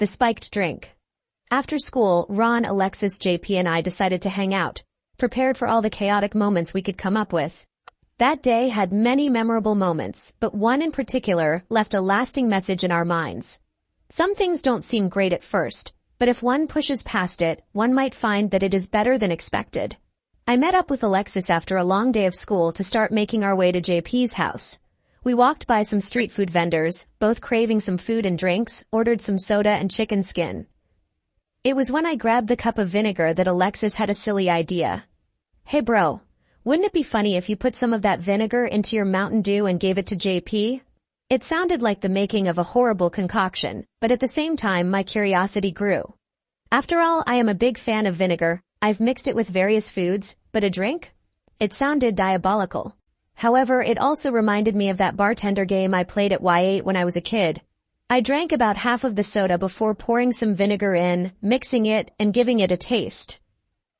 the spiked drink. After school, Ron, Alexis, JP, and I decided to hang out, prepared for all the chaotic moments we could come up with. That day had many memorable moments, but one in particular left a lasting message in our minds. Some things don't seem great at first, but if one pushes past it, one might find that it is better than expected. I met up with Alexis after a long day of school to start making our way to JP's house. We walked by some street food vendors, both craving some food and drinks, ordered some soda and chicken skin. It was when I grabbed the cup of vinegar that Alexis had a silly idea. "Hey bro, wouldn't it be funny if you put some of that vinegar into your Mountain Dew and gave it to JP?" It sounded like the making of a horrible concoction, but at the same time my curiosity grew. After all, I am a big fan of vinegar. I've mixed it with various foods, but a drink? It sounded diabolical. However, it also reminded me of that bartender game I played at Y8 when I was a kid. I drank about half of the soda before pouring some vinegar in, mixing it, and giving it a taste.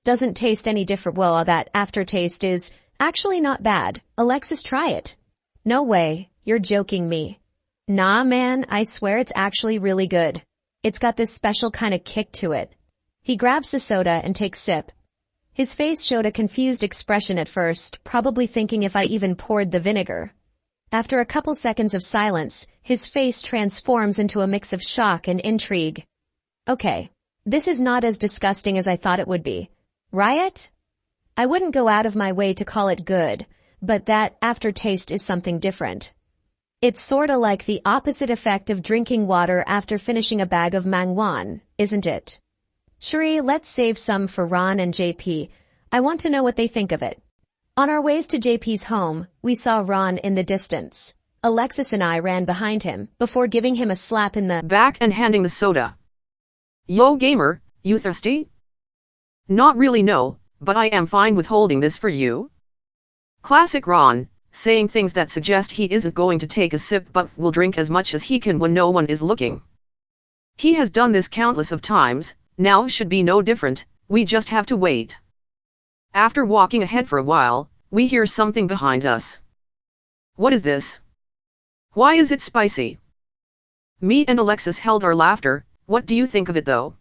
Doesn't taste any different. Well, that aftertaste is actually not bad. Alexis, try it. No way, you're joking me. Nah man, I swear it's actually really good. It's got this special kind of kick to it. He grabs the soda and takes a sip. His face showed a confused expression at first, probably thinking if I even poured the vinegar. After a couple seconds of silence, his face transforms into a mix of shock and intrigue. Okay, this is not as disgusting as I thought it would be. Riot? I wouldn't go out of my way to call it good, but that aftertaste is something different. It's sorta like the opposite effect of drinking water after finishing a bag of mangwan, isn't it? Shri, let's save some for Ron and JP. I want to know what they think of it. On our ways to JP's home, we saw Ron in the distance. Alexis and I ran behind him, before giving him a slap in the back and handing the soda. "Yo gamer, you thirsty?" "Not really no, but I am fine with holding this for you." Classic Ron, saying things that suggest he isn't going to take a sip but will drink as much as he can when no one is looking. He has done this countless of times, now should be no different, we just have to wait. After walking ahead for a while, we hear something behind us. What is this? Why is it spicy? Me and Alexis held our laughter. What do you think of it though?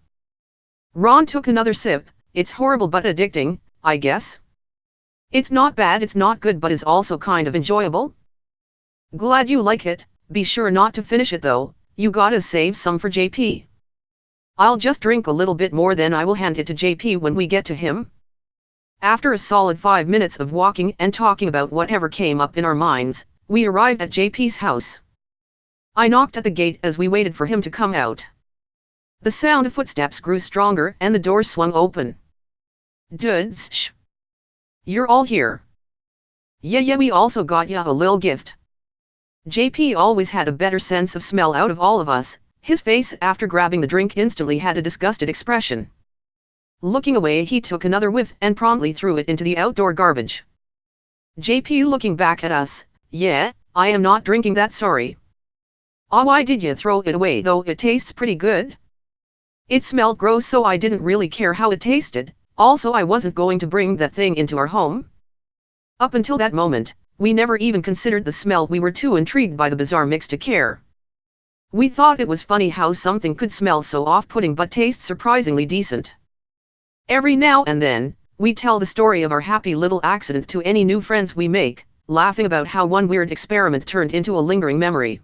Ron took another sip. It's horrible but addicting, I guess. It's not bad, it's not good, but is also kind of enjoyable. Glad you like it. Be sure not to finish it though, you gotta save some for JP. I'll just drink a little bit more, then I will hand it to JP when we get to him. After a solid 5 minutes of walking and talking about whatever came up in our minds, we arrived at JP's house. I knocked at the gate as we waited for him to come out. The sound of footsteps grew stronger and the door swung open. "Dudes, shh. You're all here." Yeah, we also got ya a little gift." JP always had a better sense of smell out of all of us. His face after grabbing the drink instantly had a disgusted expression. Looking away, he took another whiff and promptly threw it into the outdoor garbage. JP looking back at us, "Yeah, I am not drinking that, sorry." "Aw, why did you throw it away though? It tastes pretty good." "It smelled gross, so I didn't really care how it tasted. Also, I wasn't going to bring that thing into our home." Up until that moment, we never even considered the smell. We were too intrigued by the bizarre mix to care. We thought it was funny how something could smell so off-putting but taste surprisingly decent. Every now and then, we tell the story of our happy little accident to any new friends we make, laughing about how one weird experiment turned into a lingering memory.